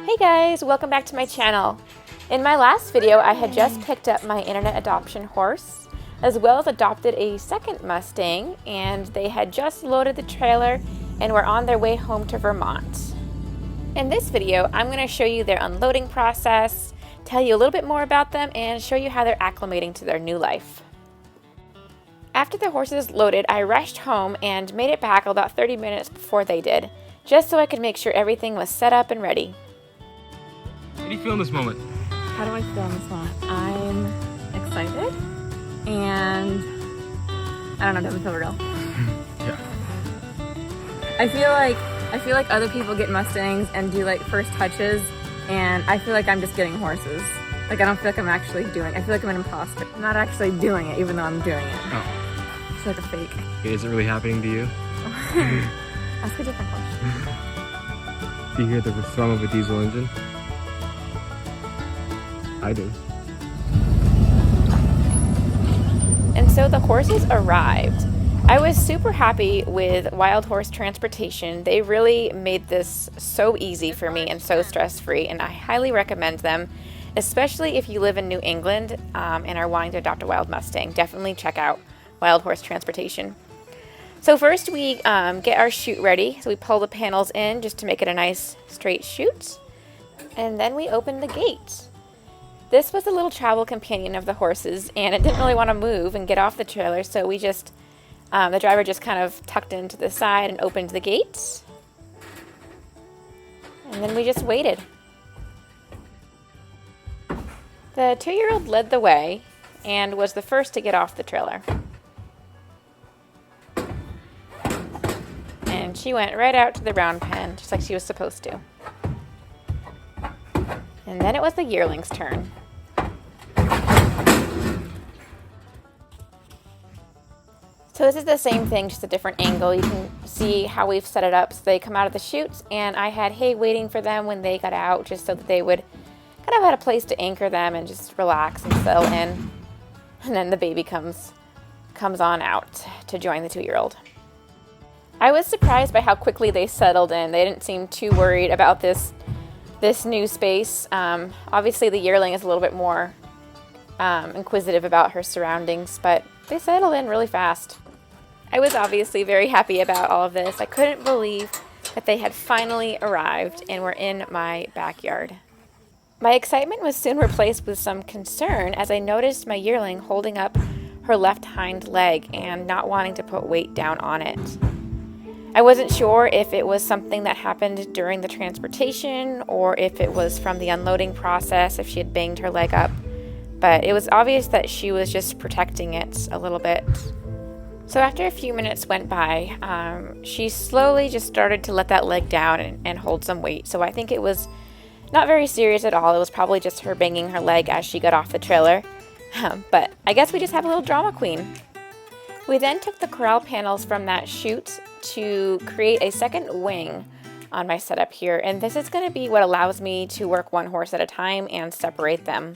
Hey guys, welcome back to my channel. In my last video, I had just picked up my internet adoption horse, as well as adopted a second Mustang, and they had just loaded the trailer and were on their way home to Vermont. In this video, I'm going to show you their unloading process, tell you a little bit more about them, and show you how they're acclimating to their new life. After the horses loaded, I rushed home and made it back about 30 minutes before they did, just so I could make sure everything was set up and ready. How do you feel in this moment? How do I feel in this moment? I'm excited and I don't know, it doesn't feel real. Yeah. I feel like other people get Mustangs and do like first touches, and I feel like I'm just getting horses. Like I don't feel like I'm actually doing it. I feel like I'm an imposter. I'm not actually doing it even though I'm doing it. Oh. It's like a fake. Is it really happening to you? Ask a different question. Do you hear the thrum of a diesel engine? I do. And so the horses arrived. I was super happy with Wild Horse Transportation. They really made this so easy for me and so stress-free, and I highly recommend them, especially if you live in New England and are wanting to adopt a wild Mustang. Definitely check out Wild Horse Transportation. So first we get our chute ready. So we pull the panels in just to make it a nice straight chute, and then we open the gate. This was a little travel companion of the horses, and it didn't really want to move and get off the trailer, so we just, the driver just kind of tucked into the side and opened the gate. And then we just waited. The 2-year-old led the way and was the first to get off the trailer. And she went right out to the round pen, just like she was supposed to. And then it was the yearling's turn. So this is the same thing, just a different angle. You can see how we've set it up. So they come out of the chutes, and I had hay waiting for them when they got out, just so that they would kind of have a place to anchor them and just relax and settle in. And then the baby comes on out to join the 2-year-old. I was surprised by how quickly they settled in. They didn't seem too worried about this new space. Obviously the yearling is a little bit more inquisitive about her surroundings, but they settled in really fast. I was obviously very happy about all of this. I couldn't believe that they had finally arrived and were in my backyard. My excitement was soon replaced with some concern as I noticed my yearling holding up her left hind leg and not wanting to put weight down on it. I wasn't sure if it was something that happened during the transportation or if it was from the unloading process, if she had banged her leg up, but it was obvious that she was just protecting it a little bit. So after a few minutes went by, she slowly just started to let that leg down and hold some weight. So I think it was not very serious at all. It was probably just her banging her leg as she got off the trailer. But I guess we just have a little drama queen. We then took the corral panels from that chute to create a second wing on my setup here, and this is going to be what allows me to work one horse at a time and separate them.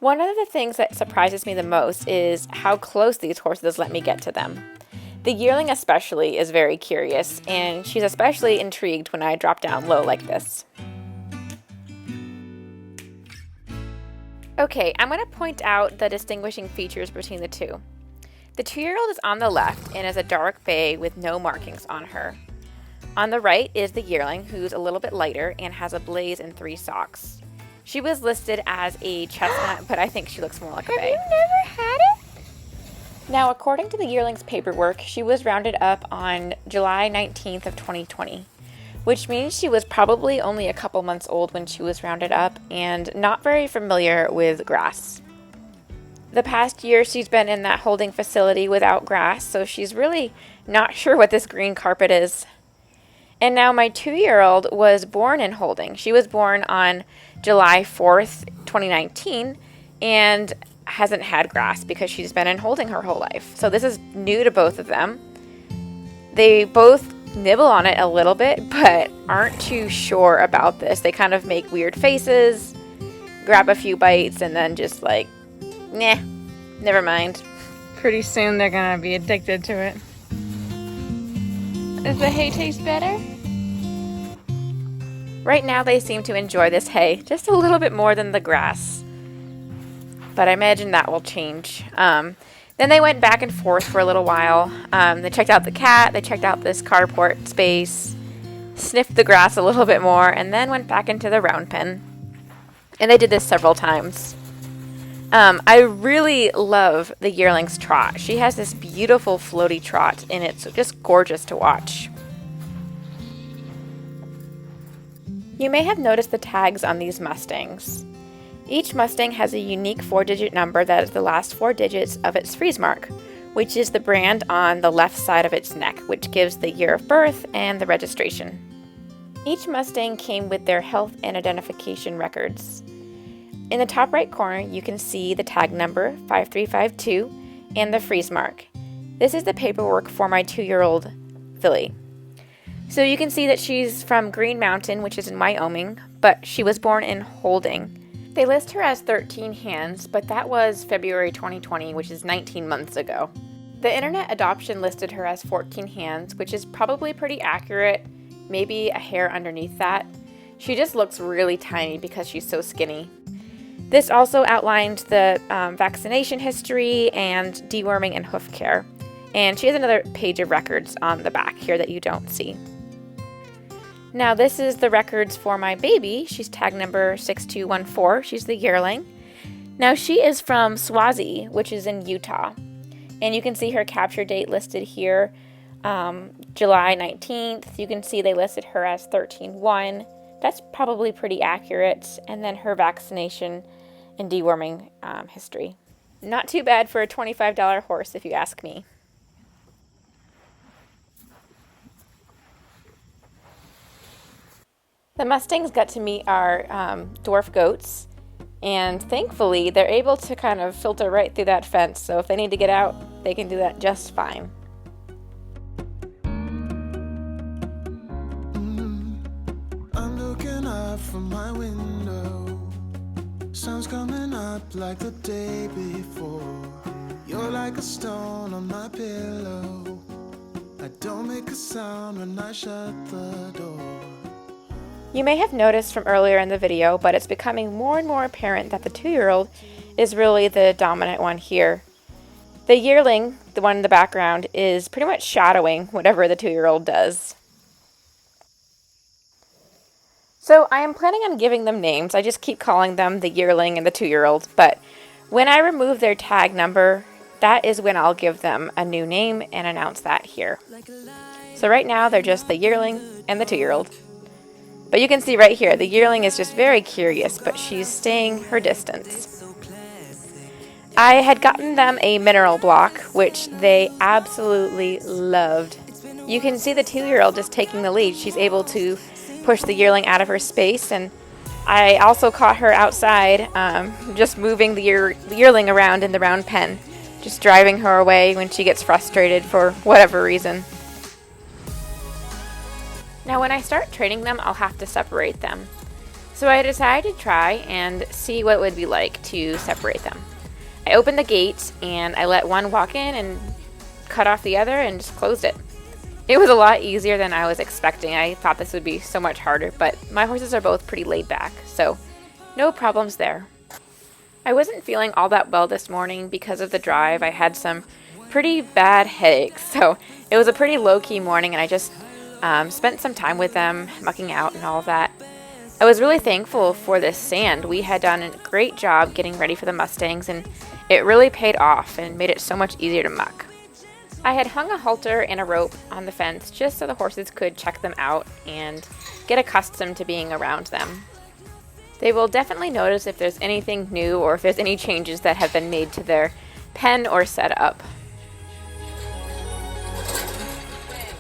One of the things that surprises me the most is how close these horses let me get to them. The yearling especially is very curious, and she's especially intrigued when I drop down low like this. Okay, I'm going to point out the distinguishing features between the two. The 2-year-old is on the left and is a dark bay with no markings on her. On the right is the yearling, who's a little bit lighter and has a blaze and 3 socks. She was listed as a chestnut, but I think she looks more like a bay. Have you never had it? Now, according to the yearling's paperwork, she was rounded up on July 19th of 2020, which means she was probably only a couple months old when she was rounded up and not very familiar with grass. The past year, she's been in that holding facility without grass, so she's really not sure what this green carpet is. And now my 2-year-old was born in holding. She was born on July 4th, 2019, and hasn't had grass because she's been in holding her whole life. So this is new to both of them. They both nibble on it a little bit, but aren't too sure about this. They kind of make weird faces, grab a few bites, and then just like, nah, never mind. Pretty soon they're gonna be addicted to it. Does the hay taste better? Right now they seem to enjoy this hay just a little bit more than the grass, but I imagine that will change. Then they went back and forth for a little while. They checked out the cat, they checked out this carport space, sniffed the grass a little bit more, and then went back into the round pen. And they did this several times. I really love the yearling's trot. She has this beautiful floaty trot, and it's just gorgeous to watch. You may have noticed the tags on these Mustangs. Each Mustang has a unique 4-digit number that is the last 4 digits of its freezemark, which is the brand on the left side of its neck, which gives the year of birth and the registration. Each Mustang came with their health and identification records. In the top right corner, you can see the tag number 5352 and the freezemark. This is the paperwork for my 2-year-old filly. So you can see that she's from Green Mountain, which is in Wyoming, but she was born in Holding. They list her as 13 hands, but that was February 2020, which is 19 months ago. The internet adoption listed her as 14 hands, which is probably pretty accurate, maybe a hair underneath that. She just looks really tiny because she's so skinny. This also outlined the vaccination history and deworming and hoof care. And she has another page of records on the back here that you don't see. Now this is the records for my baby. She's tag number 6214. She's the yearling. Now she is from Swasey, which is in Utah. And you can see her capture date listed here, July 19th. You can see they listed her as 13-1. That's probably pretty accurate. And then her vaccination and deworming history. Not too bad for a $25 horse if you ask me. The Mustangs got to meet our dwarf goats, and thankfully they're able to kind of filter right through that fence, so if they need to get out, they can do that just fine. I'm looking up from my window, sun's coming up like the day before. You're like a stone on my pillow, I don't make a sound when I shut the door. You may have noticed from earlier in the video, but it's becoming more and more apparent that the 2-year-old is really the dominant one here. The yearling, the one in the background, is pretty much shadowing whatever the 2-year-old does. So I am planning on giving them names. I just keep calling them the yearling and the 2-year-old, but when I remove their tag number, that is when I'll give them a new name and announce that here. So right now they're just the yearling and the 2-year-old. But you can see right here, the yearling is just very curious, but she's staying her distance. I had gotten them a mineral block, which they absolutely loved. You can see the 2-year-old just taking the lead. She's able to push the yearling out of her space, and I also caught her outside, just moving the yearling around in the round pen, just driving her away when she gets frustrated for whatever reason. Now when I start training them, I'll have to separate them. So I decided to try and see what it would be like to separate them. I opened the gate and I let one walk in and cut off the other and just closed it. It was a lot easier than I was expecting. I thought this would be so much harder, but my horses are both pretty laid back, so no problems there. I wasn't feeling all that well this morning because of the drive. I had some pretty bad headaches, so it was a pretty low-key morning, and I just spent some time with them, mucking out and all of that. I was really thankful for this sand. We had done a great job getting ready for the Mustangs, and it really paid off and made it so much easier to muck. I had hung a halter and a rope on the fence just so the horses could check them out and get accustomed to being around them. They will definitely notice if there's anything new or if there's any changes that have been made to their pen or setup.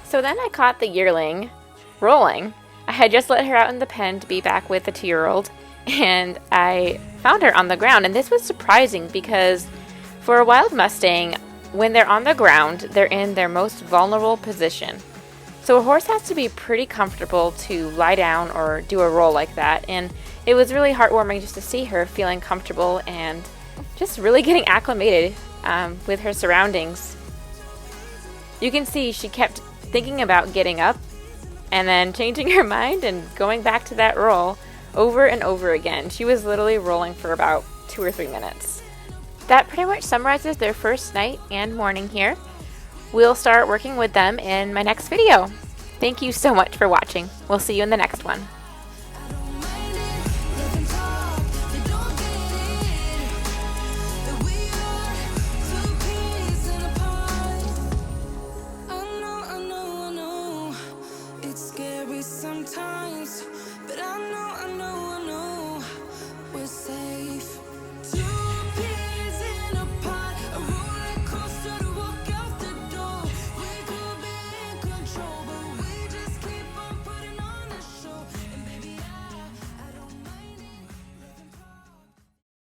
So then I caught the yearling rolling. I had just let her out in the pen to be back with the 2-year-old, and I found her on the ground, and this was surprising because for a wild Mustang, when they're on the ground, they're in their most vulnerable position. So a horse has to be pretty comfortable to lie down or do a roll like that, and it was really heartwarming just to see her feeling comfortable and just really getting acclimated with her surroundings. You can see she kept thinking about getting up, and then changing her mind and going back to that roll over and over again. She was literally rolling for about 2 or 3 minutes. That pretty much summarizes their first night and morning here. We'll start working with them in my next video. Thank you so much for watching. We'll see you in the next one.